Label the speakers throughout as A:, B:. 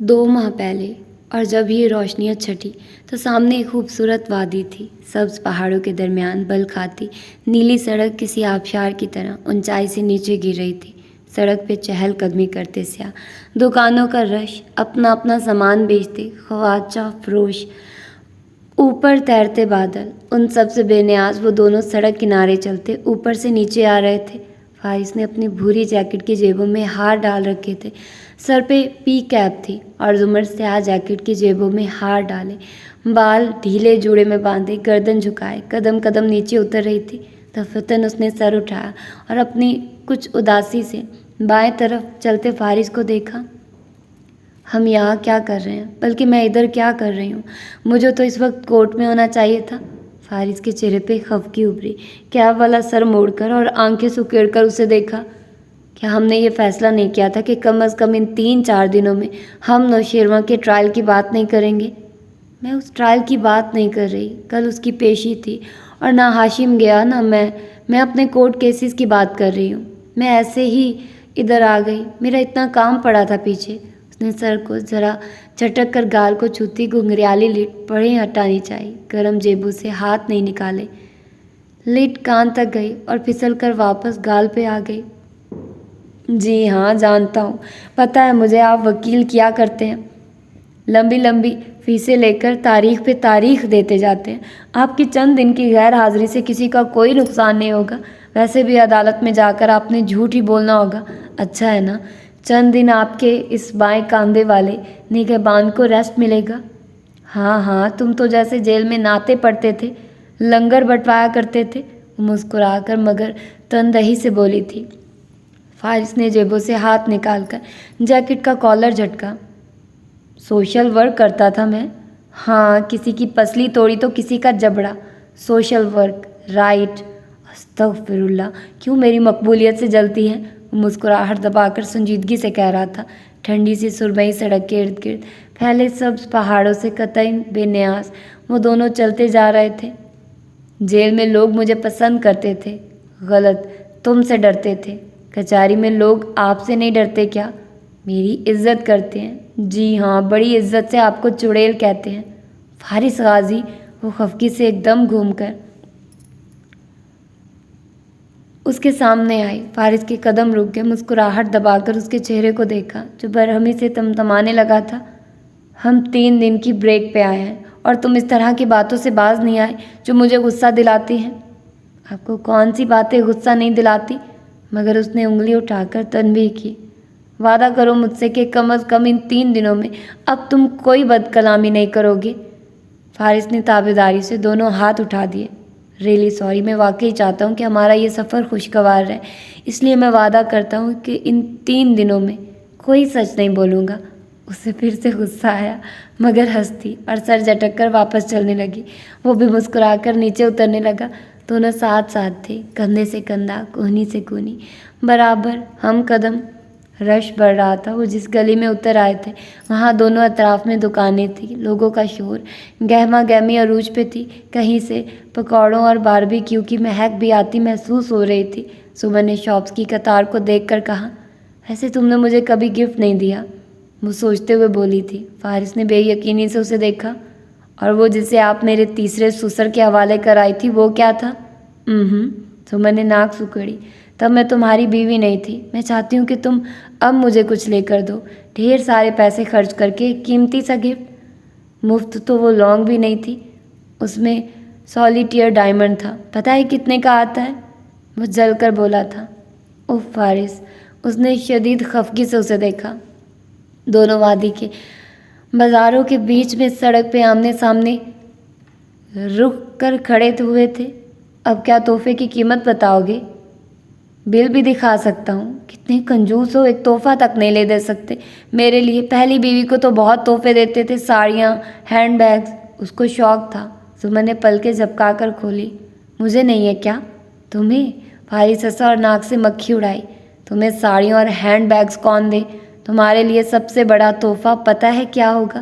A: 2 ماہ پہلے، اور جب یہ روشنیاں چھٹی تو سامنے ایک خوبصورت وادی تھی، سبز پہاڑوں کے درمیان بل کھاتی نیلی سڑک کسی آبشار کی طرح اونچائی سے نیچے گر رہی تھی۔ سڑک پہ چہل قدمی کرتے سیاح، دکانوں کا رش، اپنا اپنا سامان بیچتے خواجہ فروش، اوپر تیرتے بادل، ان سب سے بے نیاز وہ دونوں سڑک کنارے چلتے اوپر سے نیچے آ رہے تھے۔ فارس نے اپنی بھوری جیکٹ کی جیبوں میں ہار ڈال رکھے تھے، سر پہ پی کیپ تھی اور زمر سیاہ جیکٹ کی جیبوں میں ہار ڈالے، بال ڈھیلے جوڑے میں باندھے، گردن جھکائے، قدم قدم نیچے اتر رہی تھی۔ دفعتاً اس نے سر اٹھایا اور اپنی کچھ اداسی سے بائیں طرف چلتے فارس کو دیکھا۔ ہم یہاں کیا کر رہے ہیں؟ بلکہ میں ادھر کیا کر رہی ہوں؟ مجھے تو اس وقت کورٹ میں ہونا چاہیے تھا۔ فارس کے چہرے پہ خفگی ابھری، کیب والا سر موڑ کر اور آنکھیں سکیڑ کر اسے دیکھا۔ کیا ہم نے یہ فیصلہ نہیں کیا تھا کہ کم از کم ان 3-4 دنوں میں ہم نوشیروان کے ٹرائل کی بات نہیں کریں گے؟ میں اس ٹرائل کی بات نہیں کر رہی، کل اس کی پیشی تھی، اور نہ ہاشم گیا نہ میں اپنے کورٹ کیسز کی بات کر رہی ہوں۔ میں ایسے ہی ادھر آ گئی، میرا اتنا کام پڑا تھا پیچھے۔ اس نے سر کو ذرا جھٹک کر گال کو چھوتی گھنگریالی لٹ پڑھیں ہٹانی چاہی، گرم جیبوں سے ہاتھ نہیں نکالے۔ لٹ کان تک گئی اور پھسل کر واپس گال پہ آ گئی۔ جی ہاں، جانتا ہوں، پتہ ہے مجھے، آپ وکیل کیا کرتے ہیں، لمبی لمبی فیسیں لے کر تاریخ پہ تاریخ دیتے جاتے ہیں۔ آپ کی چند دن کی غیر حاضری سے کسی کا کوئی نقصان نہیں ہوگا، ویسے بھی عدالت میں جا کر آپ نے جھوٹ ہی بولنا ہوگا۔ اچھا ہے نا، چند دن آپ کے اس بائیں کاندھے والے نگہبان کو ریسٹ ملے گا۔ ہاں ہاں، تم تو جیسے جیل میں نعتیں پڑھتے تھے، لنگر بٹوایا کرتے تھے، وہ مسکرا کر مگر تندہی سے بولی تھی۔ فارس نے جیبوں سے ہاتھ نکال کر جیکٹ کا کالر جھٹکا۔ سوشل ورک کرتا تھا میں؟ ہاں، کسی کی پسلی توڑی تو کسی کا جبڑا۔ Social work, right. استغفر اللہ، کیوں میری مقبولیت سے جلتی ہے؟ وہ مسکراہٹ دبا کر سنجیدگی سے کہہ رہا تھا۔ ٹھنڈی سی سرمئی سڑک کے ارد گرد پھیلے سبز پہاڑوں سے قطعی بے نیاز وہ دونوں چلتے جا رہے تھے۔ جیل میں لوگ مجھے پسند کرتے تھے۔ غلط، تم سے ڈرتے تھے۔ کچہری میں لوگ آپ سے نہیں ڈرتے کیا؟ میری عزت کرتے ہیں۔ جی ہاں، بڑی عزت سے آپ کو چڑیل کہتے ہیں۔ فارس غازی، وہ خفگی سے ایک دم گھوم کر اس کے سامنے آئی۔ فارس کے قدم رک گئے، مسکراہٹ دبا کر اس کے چہرے کو دیکھا جو برہمی سے تمتمانے لگا تھا۔ ہم 3 دن کی بریک پہ آئے ہیں اور تم اس طرح کی باتوں سے باز نہیں آئے جو مجھے غصہ دلاتی ہیں۔ آپ کو کون سی باتیں غصہ نہیں دلاتی؟ مگر اس نے انگلی اٹھا کر تنبیہ کی۔ وعدہ کرو مجھ سے کہ کم از کم ان 3 دنوں میں اب تم کوئی بد کلامی نہیں کرو گے۔ فارس نے تابعداری سے دونوں ہاتھ اٹھا دیے۔ ریلی سوری، میں واقعی چاہتا ہوں کہ ہمارا یہ سفر خوشگوار رہے، اس لیے میں وعدہ کرتا ہوں کہ ان 3 دنوں میں کوئی سچ نہیں بولوں گا۔ اسے پھر سے غصہ آیا مگر ہنسی اور سر جھٹک کر واپس چلنے لگی۔ وہ بھی مسکرا کر نیچے اترنے لگا۔ دونوں ساتھ ساتھ تھے، کندھے سے کندھا، کونی سے کونی، برابر ہم قدم۔ رش بڑھ رہا تھا۔ وہ جس گلی میں اتر آئے تھے وہاں دونوں اطراف میں دکانیں تھیں، لوگوں کا شور، گہما گہمی عروج پہ تھی۔ کہیں سے پکوڑوں اور باربیکیو کی مہک بھی آتی محسوس ہو رہی تھی۔ سمن نے شاپس کی قطار کو دیکھ کر کہا، ویسے تم نے مجھے کبھی گفٹ نہیں دیا؟ وہ سوچتے ہوئے بولی تھی۔ فارس نے بے یقینی سے اسے دیکھا۔ اور وہ جسے آپ میرے تیسرے سسر کے حوالے کر آئی تھی، وہ کیا تھا؟ سمن نے ناک سکیڑی۔ تب میں تمہاری بیوی نہیں تھی۔ میں چاہتی ہوں کہ تم اب مجھے کچھ لے کر دو، ڈھیر سارے پیسے خرچ کر کے ایک قیمتی سا گفٹ۔ مفت تو وہ لونگ بھی نہیں تھی، اس میں سولیٹیئر ڈائمنڈ تھا۔ پتہ ہے کتنے کا آتا ہے؟ وہ جل کر بولا تھا۔ اوہ فارس، اس نے شدید خفگی سے اسے دیکھا۔ دونوں وادی کے بازاروں کے بیچ میں سڑک پہ آمنے سامنے رک کر کھڑے ہوئے تھے۔ اب کیا تحفے کی قیمت بتاؤ گے؟ بل بھی دکھا سکتا ہوں۔ کتنے کنجوس ہو، ایک تحفہ تک نہیں لے دے سکتے میرے لیے۔ پہلی بیوی کو تو بہت تحفے دیتے تھے، ساڑیاں، ہینڈ بیگز، اس کو شوق تھا۔ سمن نے پلکیں جھپکا کر کھولی۔ مجھے نہیں ہے کیا؟ تمہیں؟ فارس ہنسا اور ناک سے مکھی اڑائی۔ تمہیں ساڑیاں اور ہینڈ بیگز کون دے؟ تمہارے لیے سب سے بڑا تحفہ پتہ ہے کیا ہوگا؟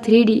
A: 3D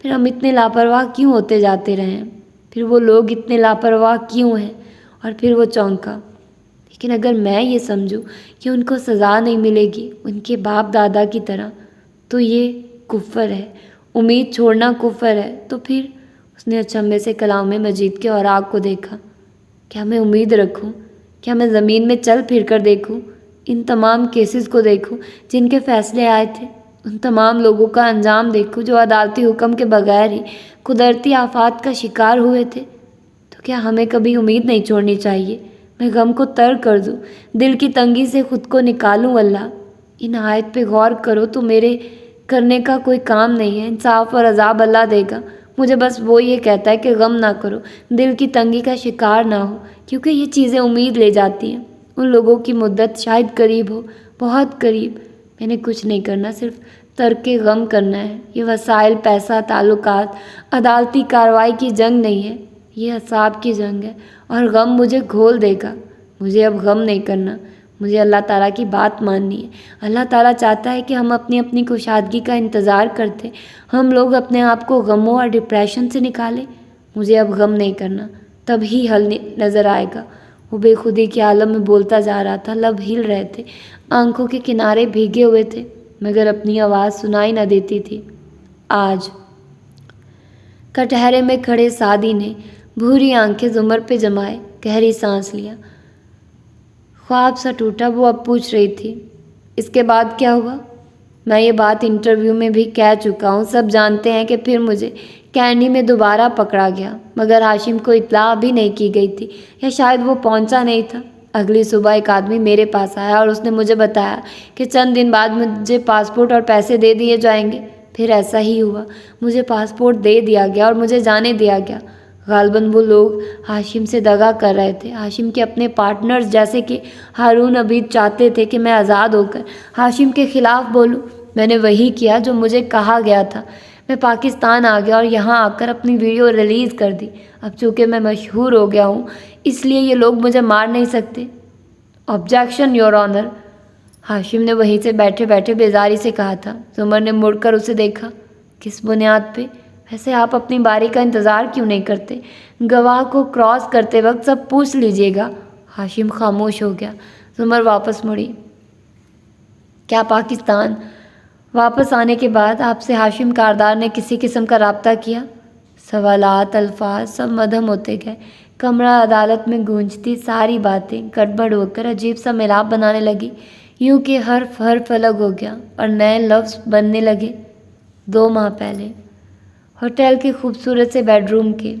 A: پھر ہم اتنے لاپرواہ کیوں ہوتے جاتے رہے ہیں؟ پھر وہ لوگ اتنے لاپرواہ کیوں ہیں؟ اور پھر وہ چونکا۔ لیکن اگر میں یہ سمجھوں کہ ان کو سزا نہیں ملے گی ان کے باپ دادا کی طرح، تو یہ کفر ہے، امید چھوڑنا کفر ہے۔ تو پھر اس نے اچنبھے سے کلام مجید کے اوراق کو دیکھا۔ کیا میں امید رکھوں؟ کیا میں زمین میں چل پھر کر دیکھوں؟ ان تمام کیسز کو دیکھوں جن کے فیصلے آئے تھے؟ ان تمام لوگوں کا انجام دیکھوں جو عدالتی حکم کے بغیر ہی قدرتی آفات کا شکار ہوئے تھے؟ تو کیا ہمیں کبھی امید نہیں چھوڑنی چاہیے؟ میں غم کو ترک کر دوں، دل کی تنگی سے خود کو نکالوں۔ اللہ، ان آیت پہ غور کرو تو میرے کرنے کا کوئی کام نہیں ہے، انصاف اور عذاب اللہ دے گا۔ مجھے بس وہ یہ کہتا ہے کہ غم نہ کرو، دل کی تنگی کا شکار نہ ہو، کیونکہ یہ چیزیں امید لے جاتی ہیں۔ ان لوگوں کی مدت شاید قریب ہو، بہت قریب۔ میں نے کچھ نہیں کرنا، صرف ترک غم کرنا ہے۔ یہ وسائل، پیسہ، تعلقات، عدالتی کارروائی کی جنگ نہیں ہے، یہ اعصاب کی جنگ ہے، اور غم مجھے گھول دے گا۔ مجھے اب غم نہیں کرنا، مجھے اللہ تعالیٰ کی بات ماننی ہے۔ اللہ تعالیٰ چاہتا ہے کہ ہم اپنی اپنی کشادگی کا انتظار کرتے، ہم لوگ اپنے آپ کو غموں اور ڈپریشن سے نکالیں۔ مجھے اب غم نہیں کرنا، تب ہی حل نظر آئے گا۔ وہ بے خودی کے عالم میں بولتا جا رہا تھا، لب ہل رہے تھے، آنکھوں کے کنارے بھیگے ہوئے تھے، مگر اپنی آواز سنائی نہ دیتی تھی۔ آج کٹہرے میں کھڑے سعدی نے بھوری آنکھیں زمر پہ جمائے گہری سانس لیا۔ خواب سا ٹوٹا، وہ اب پوچھ رہی تھی، اس کے بعد کیا ہوا؟ میں یہ بات انٹرویو میں بھی کہہ چکا ہوں، سب جانتے ہیں کہ پھر مجھے کینڈی میں دوبارہ پکڑا گیا، مگر ہاشم کو اطلاع ابھی نہیں کی گئی تھی، یا شاید وہ پہنچا نہیں تھا۔ اگلی صبح ایک آدمی میرے پاس آیا اور اس نے مجھے بتایا کہ چند دن بعد مجھے پاسپورٹ اور پیسے دے دیے جائیں گے۔ پھر ایسا ہی ہوا، مجھے پاسپورٹ دے دیا گیا اور مجھے جانے دیا گیا۔ غالباً وہ لوگ ہاشم سے دغا کر رہے تھے، ہاشم کے اپنے پارٹنرز، جیسے کہ ہارون عبید چاہتے تھے کہ میں آزاد ہو کر ہاشم کے خلاف بولوں۔ میں نے وہی کیا جو مجھے کہا گیا تھا۔ میں پاکستان آ گیا اور یہاں آ کر اپنی ویڈیو ریلیز کر دی۔ اب چونکہ میں مشہور ہو گیا ہوں، اس لیے یہ لوگ مجھے مار نہیں سکتے۔ آبجیکشن یور آنر، ہاشم نے وہیں سے بیٹھے بیٹھے بیزاری سے کہا تھا۔ زمر نے مڑ کر اسے دیکھا۔ کس بنیاد پہ؟ ویسے آپ اپنی باری کا انتظار کیوں نہیں کرتے؟ گواہ کو کراس کرتے وقت سب پوچھ لیجیے گا۔ ہاشم خاموش ہو گیا۔ زمر واپس مڑی۔ کیا پاکستان واپس آنے کے بعد آپ سے ہاشم کاردار نے کسی قسم کا رابطہ کیا؟ سوالات، الفاظ سب مدھم ہوتے گئے۔ کمرہ عدالت میں گونجتی ساری باتیں گڑبڑ ہو کر عجیب سا ملاپ بنانے لگی، یوں کہ حرف الگ ہو گیا اور نئے لفظ بننے لگے۔ 2 ماہ پہلے ہوٹل کے خوبصورت سے بیڈ روم کے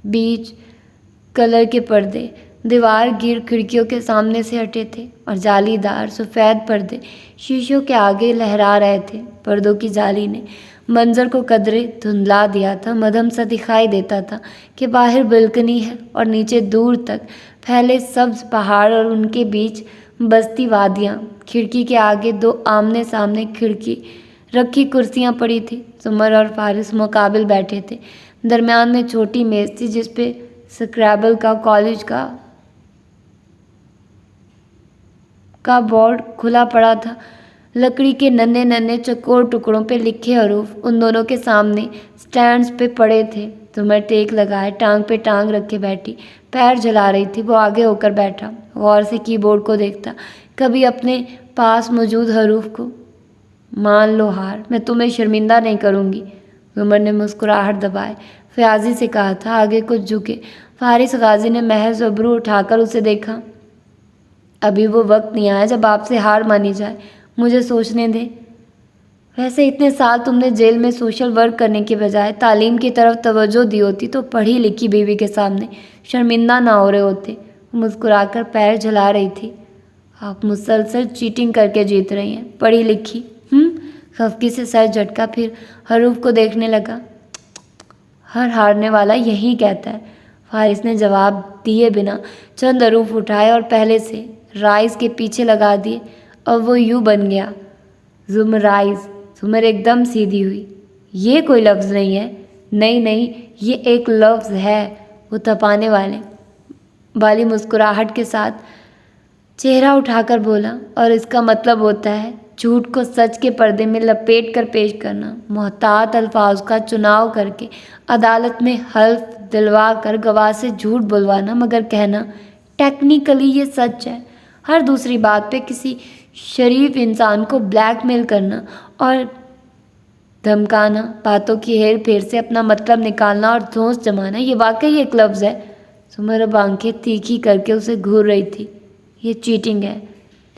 A: بیچ کلر کے پردے دیوار گیر کھڑکیوں کے سامنے سے ہٹے تھے اور جالی دار سفید پردے شیشوں کے آگے لہرا رہے تھے۔ پردوں کی جالی نے منظر کو قدرے دھندلا دیا تھا، مدھم سا دکھائی دیتا تھا کہ باہر بالکنی ہے اور نیچے دور تک پھیلے سبز پہاڑ اور ان کے بیچ بستی وادیاں۔ کھڑکی کے آگے 2 آمنے سامنے کھڑکی رکھی کرسیاں پڑی تھیں۔ زمر اور فارس مقابل بیٹھے تھے۔ درمیان میں چھوٹی میز تھی جس پہ سکریبل کا کالج کا بورڈ کھلا پڑا تھا۔ لکڑی کے ننھے ننھے چوکور ٹکڑوں پہ لکھے حروف ان دونوں کے سامنے سٹینڈز پہ پڑے تھے۔ زمر ٹیک لگائے ٹانگ پہ ٹانگ رکھے بیٹھی، پیر جھلا رہی تھی۔ وہ آگے ہو کر بیٹھا، غور سے کی بورڈ کو دیکھتا، کبھی اپنے پاس موجود حروف کو۔ مان لو ہار، میں تمہیں شرمندہ نہیں کروں گی، زمر نے مسکراہٹ دبائے فیاضی سے کہا تھا۔ آگے کچھ جھکے فارس غازی نے محض ابرو اٹھا کر اسے دیکھا۔ ابھی وہ وقت نہیں آیا جب آپ سے ہار مانی جائے، مجھے سوچنے دیں۔ ویسے اتنے سال تم نے جیل میں سوشل ورک کرنے کے بجائے تعلیم کی طرف توجہ دی ہوتی تو پڑھی لکھی بیوی کے سامنے شرمندہ نہ ہو رہے ہوتے۔ وہ مسکرا کر پیر جھلا رہی تھی۔ آپ مسلسل چیٹنگ کر کے جیت رہی ہیں، پڑھی لکھی؟ خفگی سے سر جھٹکا، پھر حروف کو دیکھنے لگا۔ ہر ہارنے والا یہی کہتا ہے، فارس نے جواب دیے بنا چند حروف اٹھائے اور پہلے سے رائز کے پیچھے لگا دیے، اور وہ یوں بن گیا، زمرائز۔ زمر ایک دم سیدھی ہوئی۔ یہ کوئی لفظ نہیں ہے۔ نہیں، یہ ایک لفظ ہے، وہ تپانے والی مسکراہٹ کے ساتھ چہرہ اٹھا کر بولا، اور اس کا مطلب ہوتا ہے جھوٹ کو سچ کے پردے میں لپیٹ کر پیش کرنا، محتاط الفاظ کا چناؤ کر کے عدالت میں حلف دلوا کر گواہ سے جھوٹ بلوانا، مگر کہنا ٹیکنیکلی یہ سچ ہے۔ ہر دوسری بات پہ کسی شریف انسان کو بلیک میل کرنا اور دھمکانا، باتوں کی ہیر پھیر سے اپنا مطلب نکالنا اور دھونس جمانا، یہ واقعی ایک لفظ ہے۔ زمر اب آنکھیں تیکھی کر کے اسے گھور رہی تھی۔ یہ چیٹنگ ہے۔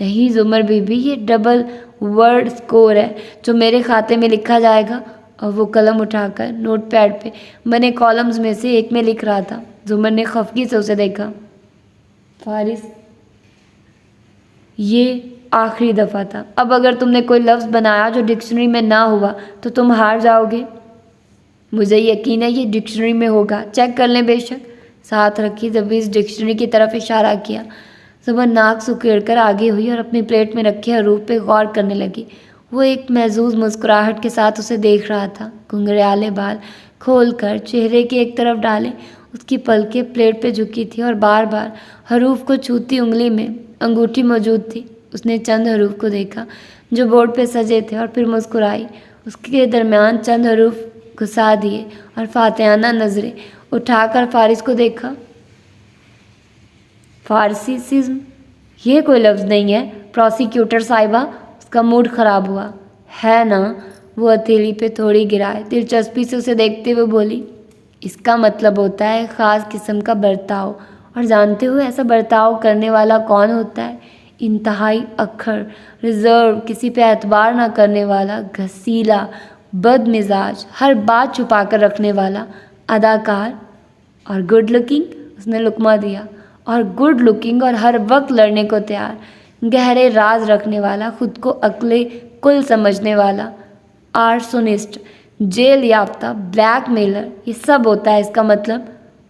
A: نہیں زمر بی بی، یہ ڈبل ورڈ سکور ہے جو میرے کھاتے میں لکھا جائے گا۔ اور وہ قلم اٹھا کر نوٹ پیڈ پہ بنے کالمز میں سے ایک میں لکھ رہا تھا۔ زمر نے خفگی سے اسے دیکھا۔ فارس، یہ آخری دفعہ تھا۔ اب اگر تم نے کوئی لفظ بنایا جو ڈکشنری میں نہ ہوا تو تم ہار جاؤ گے۔ مجھے یقین ہے یہ ڈکشنری میں ہوگا، چیک کر لیں۔ بے شک۔ ساتھ رکھی زبیز ڈکشنری کی طرف اشارہ کیا۔ زبر ناک سکیڑ کر آگے ہوئی اور اپنی پلیٹ میں رکھے حروف پہ غور کرنے لگی۔ وہ ایک محظوظ مسکراہٹ کے ساتھ اسے دیکھ رہا تھا۔ گھنگریالے بال کھول کر چہرے کی ایک طرف ڈالے، اس کی پلکیں پلیٹ پہ جھکی تھی اور بار بار حروف کو چھوتی انگلی میں انگوٹھی موجود تھی۔ اس نے چند حروف کو دیکھا جو بورڈ پہ سجے تھے اور پھر مسکرائی۔ اس کے درمیان چند حروف گھسا دیے اور فاتحانہ نظریں اٹھا کر فارس کو دیکھا۔ فارسی سزم، یہ کوئی لفظ نہیں ہے پروسیکیوٹر صاحبہ۔ اس کا موڈ خراب ہوا۔ ہے نا؟ وہ ہتھیلی پہ تھوڑی گرائے دلچسپی سے اسے دیکھتے ہوئے بولی۔ اس کا مطلب ہوتا ہے خاص قسم کا برتاؤ، اور جانتے ہو ایسا برتاؤ کرنے والا کون ہوتا ہے؟ انتہائی اکھڑ، ریزرو، کسی پہ اعتبار نہ کرنے والا، گھسیلا، بد مزاج، ہر بات چھپا کر رکھنے والا، اداکار اور گڈ لکنگ۔ اس نے لقمہ دیا۔ اور گڈ لکنگ اور ہر وقت لڑنے کو تیار، گہرے راز رکھنے والا، خود کو عقل کل سمجھنے والا، آرسونسٹ، جیل یافتہ، بلیک میلر، یہ سب ہوتا ہے اس کا مطلب۔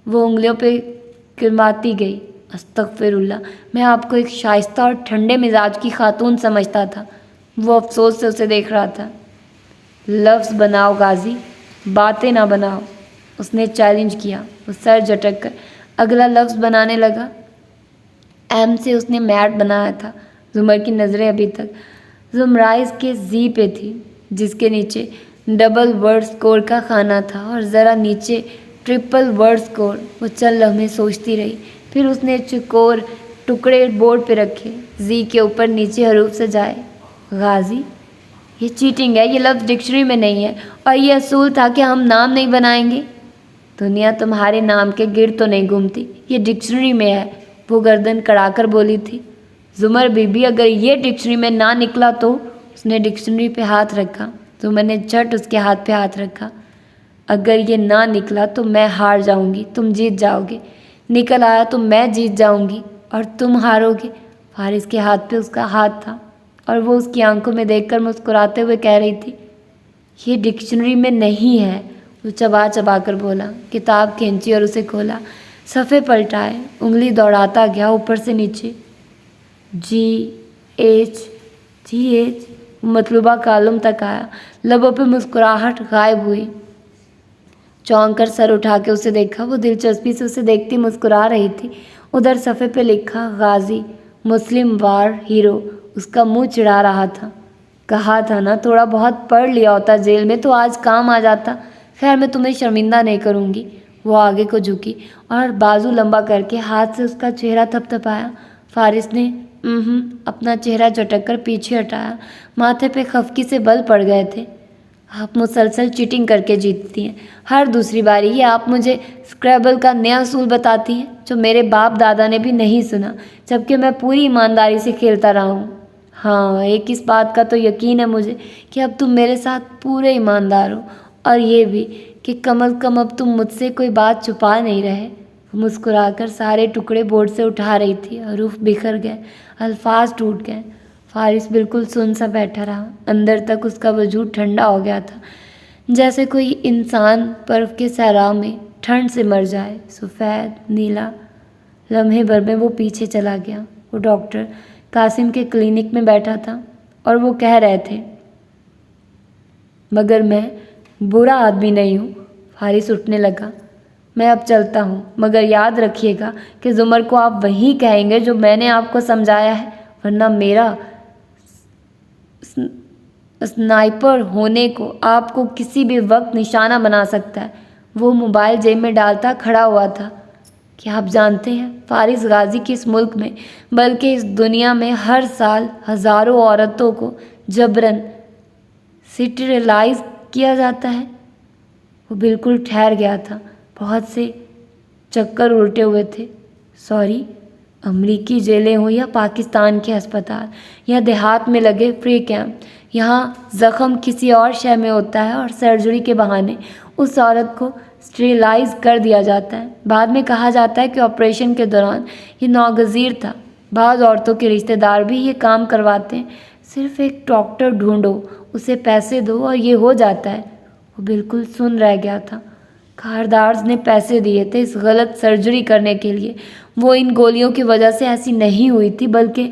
A: وہ انگلیوں پہ کرماتی گئی۔ استغفر اللہ، میں آپ کو ایک شائستہ اور ٹھنڈے مزاج کی خاتون سمجھتا تھا۔ وہ افسوس سے اسے دیکھ رہا تھا۔ لفظ بناؤ غازی، باتیں نہ بناؤ، اس نے چیلنج کیا۔ وہ سر جھٹک کر اگلا لفظ بنانے لگا۔ ایم سے اس نے میٹ بنایا تھا۔ زمر کی نظریں ابھی تک زمرائز کے زی پہ تھی، جس کے نیچے ڈبل ورڈ سکور کا خانہ تھا اور ذرا نیچے ٹرپل ورڈ سکور۔ وہ چند لمحے سوچتی رہی، پھر اس نے چکور ٹکڑے بورڈ پہ رکھے، زی کے اوپر نیچے حروف سجائے۔ غازی، یہ چیٹنگ ہے، یہ لفظ ڈکشنری میں نہیں ہے، اور یہ اصول تھا کہ ہم نام نہیں بنائیں گے۔ دنیا تمہارے نام کے گرد تو نہیں گھومتی، یہ ڈکشنری میں ہے، وہ گردن کڑا کر بولی تھی۔ زمر بی بی، اگر یہ ڈکشنری میں نہ نکلا تو؟ اس نے ڈکشنری پہ ہاتھ رکھا۔ زمر نے جھٹ اس کے ہاتھ پہ ہاتھ رکھا۔ اگر یہ نہ نکلا تو میں ہار جاؤں گی، تم جیت جاؤ گے۔ نکل آیا تو میں جیت جاؤں گی اور تم ہارو گے۔ فارس کے ہاتھ پہ اس کا ہاتھ تھا اور وہ اس کی آنکھوں میں دیکھ کر مسکراتے ہوئے کہہ رہی تھی، یہ ڈکشنری میں نہیں ہے۔ وہ چبا چبا کر بولا۔ کتاب کھینچی اور اسے کھولا، صفحے پلٹائے، انگلی دوڑاتا گیا اوپر سے نیچے۔ جی ایچ مطلوبہ کالم تک آیا۔ لبوں پہ مسکراہٹ غائب ہوئی۔ چونک کر سر اٹھا کے اسے دیکھا۔ وہ دلچسپی سے اسے دیکھتی مسکرا رہی تھی۔ ادھر صفحے پہ لکھا غازی، مسلم وار ہیرو۔ اس کا منہ چڑھا رہا تھا۔ کہا تھا نا تھوڑا بہت پڑھ لیا ہوتا جیل میں تو آج کام آ جاتا۔ خیر میں تمہیں شرمندہ نہیں کروں گی۔ وہ آگے کو جھکی اور بازو لمبا کر کے ہاتھ سے اس کا چہرہ تھپ تھپایا۔ فارس نے اپنا چہرہ جھٹک کر پیچھے ہٹایا۔ ماتھے پہ خفگی سے بل پڑ گئے تھے۔ آپ مسلسل چیٹنگ کر کے جیتتی ہیں، ہر دوسری باری یہ آپ مجھے اسکریبل کا نیا اصول بتاتی ہیں جو میرے باپ دادا نے بھی نہیں سنا، جبکہ میں پوری ایمانداری سے کھیلتا رہا ہوں۔ ہاں، ایک اس بات کا تو یقین ہے مجھے کہ اب تم میرے ساتھ پورے ایماندار ہو، اور یہ بھی کہ کم از کم اب تم مجھ سے کوئی بات چھپا نہیں رہے۔ وہ مسکرا کر سارے ٹکڑے بورڈ سے اٹھا رہی تھی۔ حروف بکھر گئے، الفاظ ٹوٹ گئے۔ فارس بالکل سن سا بیٹھا رہا۔ اندر تک اس کا وجود ٹھنڈا ہو گیا تھا، جیسے کوئی انسان برف کے صحرا میں ٹھنڈ سے مر جائے، سفید نیلا۔ لمحے بھر میں وہ پیچھے چلا گیا۔ وہ ڈاکٹر قاسم کے کلینک میں بیٹھا تھا اور وہ کہہ رہے تھے، مگر میں برا آدمی نہیں ہوں۔ فارس اٹھنے لگا۔ میں اب چلتا ہوں، مگر یاد رکھیے گا کہ زمر کو آپ وہی کہیں گے جو میں نے آپ کو سمجھایا ہے، ورنہ میرا اسنائپر ہونے کو آپ کو کسی بھی وقت نشانہ بنا سکتا ہے۔ وہ موبائل جیب میں ڈالتا کھڑا ہوا تھا۔ کیا آپ جانتے ہیں فارس غازی کی اس ملک میں بلکہ اس دنیا میں ہر سال ہزاروں عورتوں کو جبراً سٹیرلائز کیا جاتا ہے؟ وہ بالکل ٹھہر گیا تھا، بہت سے چکر الٹے ہوئے تھے۔ سوری، امریکی جیلیں ہوں یا پاکستان کے ہسپتال یا دیہات میں لگے فری کیمپ، یہاں زخم کسی اور شے میں ہوتا ہے اور سرجری کے بہانے اس عورت کو اسٹیرلائز کر دیا جاتا ہے۔ بعد میں کہا جاتا ہے کہ آپریشن کے دوران یہ ناگزیر تھا۔ بعض عورتوں کے رشتہ دار بھی یہ کام کرواتے ہیں، صرف ایک ڈاکٹر ڈھونڈو، اسے پیسے دو اور یہ ہو جاتا ہے۔ وہ بالکل سن رہ گیا تھا۔ کاردارز نے پیسے دیے تھے اس غلط سرجری کرنے کے لیے۔ وہ ان گولیوں کی وجہ سے ایسی نہیں ہوئی تھی، بلکہ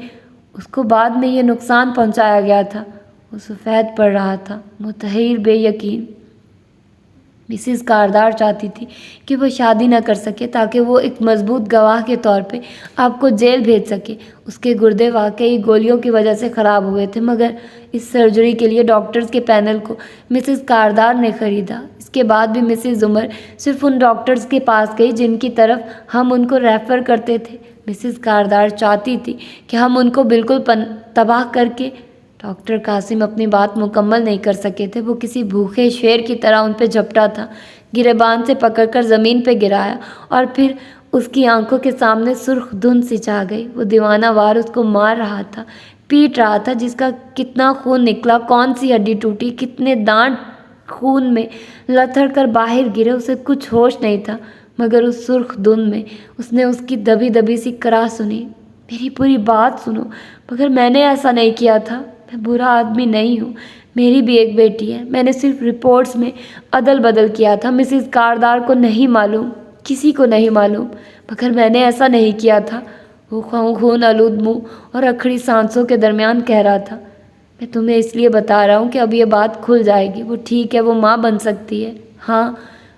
A: اس کو بعد میں یہ نقصان پہنچایا گیا تھا۔ وہ سفید پڑ رہا تھا، متحیر، بے یقین۔ مسز کاردار چاہتی تھی کہ وہ شادی نہ کر سکے تاکہ وہ ایک مضبوط گواہ کے طور پہ آپ کو جیل بھیج سکے۔ اس کے گردے واقعی گولیوں کی وجہ سے خراب ہوئے تھے، مگر اس سرجری کے لیے ڈاکٹرز کے پینل کو مسز کاردار نے خریدا۔ اس کے بعد بھی مسز زمر صرف ان ڈاکٹرز کے پاس گئی جن کی طرف ہم ان کو ریفر کرتے تھے۔ مسز کاردار چاہتی تھی کہ ہم ان کو بالکل تباہ کر کے۔ ڈاکٹر قاسم اپنی بات مکمل نہیں کر سکے تھے۔ وہ کسی بھوکے شیر کی طرح ان پہ جھپٹا تھا، گریبان سے پکڑ کر زمین پہ گرایا اور پھر اس کی آنکھوں کے سامنے سرخ دھند سی چھا گئی۔ وہ دیوانہ وار اس کو مار رہا تھا، پیٹ رہا تھا، جس کا کتنا خون نکلا، کون سی ہڈی ٹوٹی، کتنے دانت خون میں لتھڑ کر باہر گرے، اسے کچھ ہوش نہیں تھا۔ مگر اس سرخ دھند میں اس نے اس کی دبی دبی سی کراہ سنی۔ میری پوری بات سنو، مگر میں نے ایسا نہیں کیا تھا، میں برا آدمی نہیں ہوں، میری بھی ایک بیٹی ہے، میں نے صرف رپورٹس میں عدل بدل کیا تھا۔ مسز کاردار کو نہیں معلوم، کسی کو نہیں معلوم، مگر میں نے ایسا نہیں کیا تھا۔ وہ خون آلود منہ اور اکھڑی سانسوں کے درمیان کہہ رہا تھا، میں تمہیں اس لیے بتا رہا ہوں کہ اب یہ بات کھل جائے گی۔ وہ ٹھیک ہے، وہ ماں بن سکتی ہے، ہاں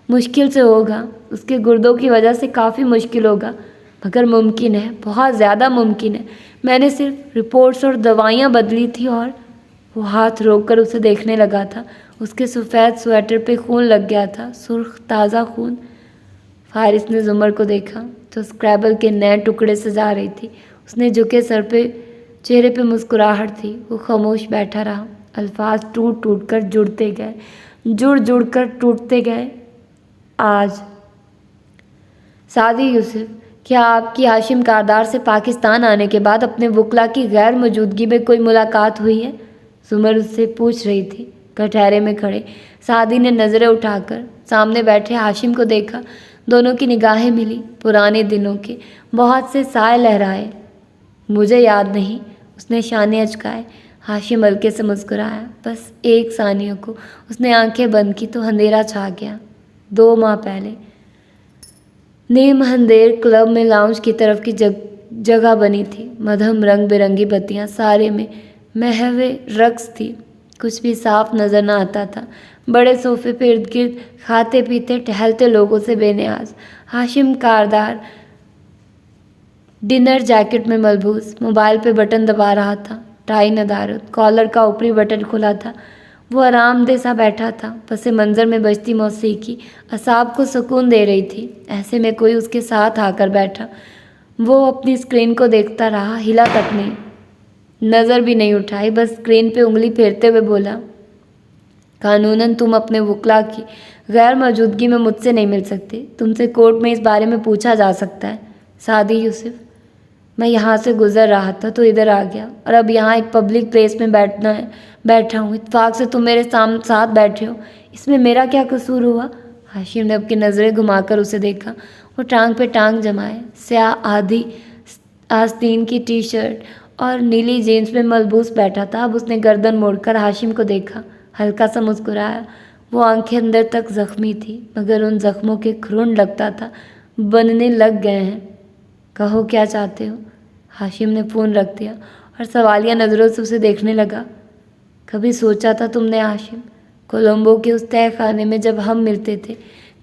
A: مشکل سے ہوگا، اس کے گردوں کی وجہ سے کافی مشکل ہوگا، مگر ممکن ہے، بہت زیادہ ممکن ہے۔ میں نے صرف رپورٹس اور دوائیاں بدلی تھی۔ اور وہ ہاتھ روک کر اسے دیکھنے لگا تھا۔ اس کے سفید سویٹر پہ خون لگ گیا تھا، سرخ تازہ خون۔ فارس نے زمر کو دیکھا تو اسکریبل کے نئے ٹکڑے سجا رہی تھی۔ اس نے جھکے سر پہ، چہرے پہ مسکراہٹ تھی۔ وہ خاموش بیٹھا رہا۔ الفاظ ٹوٹ ٹوٹ کر جڑتے گئے، جڑ جڑ کر ٹوٹتے گئے۔ آج سعدی یوسف، کیا آپ کی ہاشم کاردار سے پاکستان آنے کے بعد اپنے وکلا کی غیر موجودگی میں کوئی ملاقات ہوئی ہے؟ زمر اس سے پوچھ رہی تھی۔ کٹہرے میں کھڑے سعدی نے نظریں اٹھا کر سامنے بیٹھے ہاشم کو دیکھا۔ دونوں کی نگاہیں ملی، پرانے دنوں کے بہت سے سائے لہرائے۔ مجھے یاد نہیں، اس نے شانے اچکائے۔ ہاشم ہلکے سے مسکرایا۔ بس ایک ثانیہ کو اس نے آنکھیں بند کی تو اندھیرا چھا گیا۔ 2 ماہ پہلے نیم اندھیر کلب میں لاؤنج کی طرف کی جگہ بنی تھی۔ مدھم رنگ برنگی بتیاں، سارے میں محو رقص تھی۔ کچھ بھی صاف نظر نہ آتا تھا۔ بڑے صوفے پہ ارد گرد کھاتے پیتے ٹہلتے لوگوں سے بے نیاز۔ ہاشم کاردار ڈنر جیکٹ میں ملبوس، موبائل پہ بٹن دبا رہا تھا۔ ٹائی ندارت، کالر کا اوپری بٹن کھلا تھا۔ وہ آرام دہ سا بیٹھا تھا۔ پس منظر میں بجتی موسیقی اعصاب کو سکون دے رہی تھی۔ ایسے میں کوئی اس کے ساتھ آ کر بیٹھا۔ وہ اپنی اسکرین کو دیکھتا رہا، ہلا تک نہیں، نظر بھی نہیں اٹھائی، بس اسکرین پہ انگلی پھیرتے ہوئے بولا، قانوناً تم اپنے وکلا کی غیر موجودگی میں مجھ سے نہیں مل سکتے۔ تم سے کورٹ میں اس بارے میں پوچھا جا سکتا ہے۔ سعدی یوسف، میں یہاں سے گزر رہا تھا تو ادھر آ گیا، اور اب یہاں ایک پبلک پلیس میں بیٹھا ہوں۔ اتفاق سے تم میرے ساتھ بیٹھے ہو، اس میں میرا کیا قصور ہوا؟ ہاشم نے اپنی نظریں گھما کر اسے دیکھا۔ وہ ٹانگ پہ ٹانگ جمائے، سیاہ آدھی آستین کی ٹی شرٹ اور نیلی جینس میں ملبوس بیٹھا تھا۔ اب اس نے گردن موڑ کر ہاشم کو دیکھا، ہلکا سا مسکرایا۔ وہ آنکھیں اندر تک زخمی تھی، مگر ان زخموں کے کھرونڈ لگتا تھا بننے لگ گئے ہیں۔ کہو کیا چاہتے ہو؟ ہاشم نے فون رکھ دیا اور سوالیہ نظروں سے اسے دیکھنے لگا۔ کبھی سوچا تھا تم نے ہاشم، کولمبو کے اس تہہ خانے میں جب ہم ملتے تھے،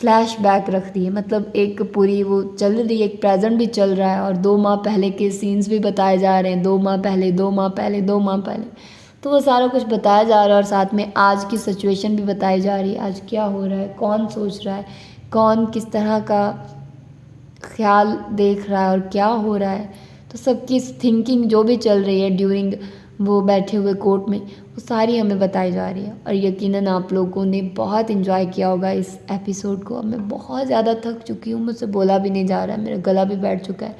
A: فلیش بیک رکھ دیے، مطلب ایک پوری وہ چل رہی ہے، ایک پریزنٹ بھی چل رہا ہے اور 2 ماہ پہلے کے سینز بھی بتائے جا رہے ہیں، 2 ماہ پہلے 2 ماہ پہلے 2 ماہ پہلے، تو وہ سارا کچھ بتایا جا رہا ہے اور ساتھ میں آج کی سچویشن بھی بتائی جا رہی ہے، آج کیا ہو رہا ہے، کون سوچ رہا ہے، کون کس طرح کا خیال دیکھ رہا ہے اور کیا ہو رہا ہے، تو سب کی تھنکنگ جو بھی چل رہی ہے ڈیورنگ وہ بیٹھے ہوئے کورٹ میں، وہ ساری ہمیں بتائی جا رہی ہے اور یقیناً آپ لوگوں نے بہت انجوائے کیا ہوگا اس ایپیسوڈ کو۔ اب میں بہت زیادہ تھک چکی ہوں، مجھ سے بولا بھی نہیں جا رہا ہے، میرا گلا بھی بیٹھ چکا ہے،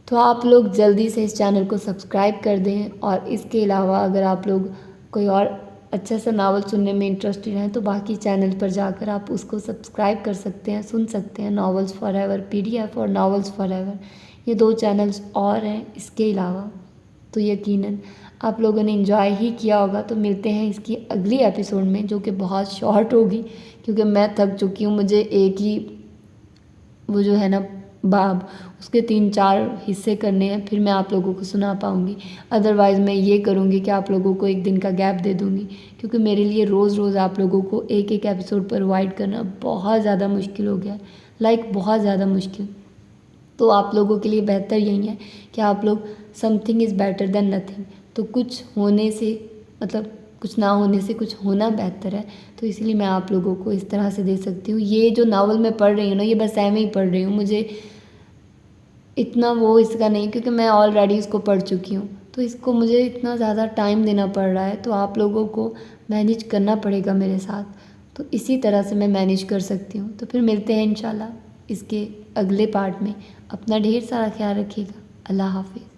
A: تو آپ لوگ جلدی سے اس چینل کو سبسکرائب کر دیں، اور اس کے علاوہ اگر آپ لوگ کوئی اور اچھا سا ناول سننے میں انٹرسٹڈ ہیں تو باقی چینل پر جا کر آپ اس کو سبسکرائب کر سکتے ہیں، سن سکتے ہیں، ناولز فار ایور PDF اور ناولز فار ایور، یہ 2 چینلز اور ہیں اس کے علاوہ، تو یقیناً آپ لوگوں نے انجوائے ہی کیا ہوگا۔ تو ملتے ہیں اس کی اگلی ایپیسوڈ میں جو کہ بہت شارٹ ہوگی، کیونکہ میں تھک چکی ہوں، مجھے ایک ہی وہ جو ہے نا باب اس کے 3-4 حصے کرنے ہیں، پھر میں آپ لوگوں کو سنا پاؤں گی، ادروائز میں یہ کروں گی کہ آپ لوگوں کو ایک دن کا گیپ دے دوں گی، کیونکہ میرے لیے روز روز آپ لوگوں کو ایک ایپیسوڈ پرووائڈ کرنا بہت زیادہ مشکل ہو گیا ہے، بہت زیادہ مشکل۔ تو آپ لوگوں کے لیے بہتر یہی ہے کہ آپ لوگ some thing is better than nothing, تو کچھ ہونے سے مطلب کچھ نہ ہونے سے کچھ ہونا بہتر ہے، تو اس لیے میں آپ لوگوں کو اس طرح سے دے سکتی ہوں۔ یہ جو ناول میں پڑھ رہی ہوں نا، یہ بس ایویں ہی پڑھ رہی ہوں، مجھے اتنا وہ اس کا نہیں، کیونکہ میں آلریڈی اس کو پڑھ چکی ہوں، تو اس کو مجھے اتنا زیادہ ٹائم دینا پڑ رہا ہے، تو آپ لوگوں کو مینیج کرنا پڑے گا میرے ساتھ، تو اسی طرح سے میں مینیج کر سکتی ہوں۔ تو پھر ملتے ہیں انشاءاللہ اس کے اگلے پارٹ میں، اپنا ڈھیر سارا خیال رکھیے گا، اللہ حافظ۔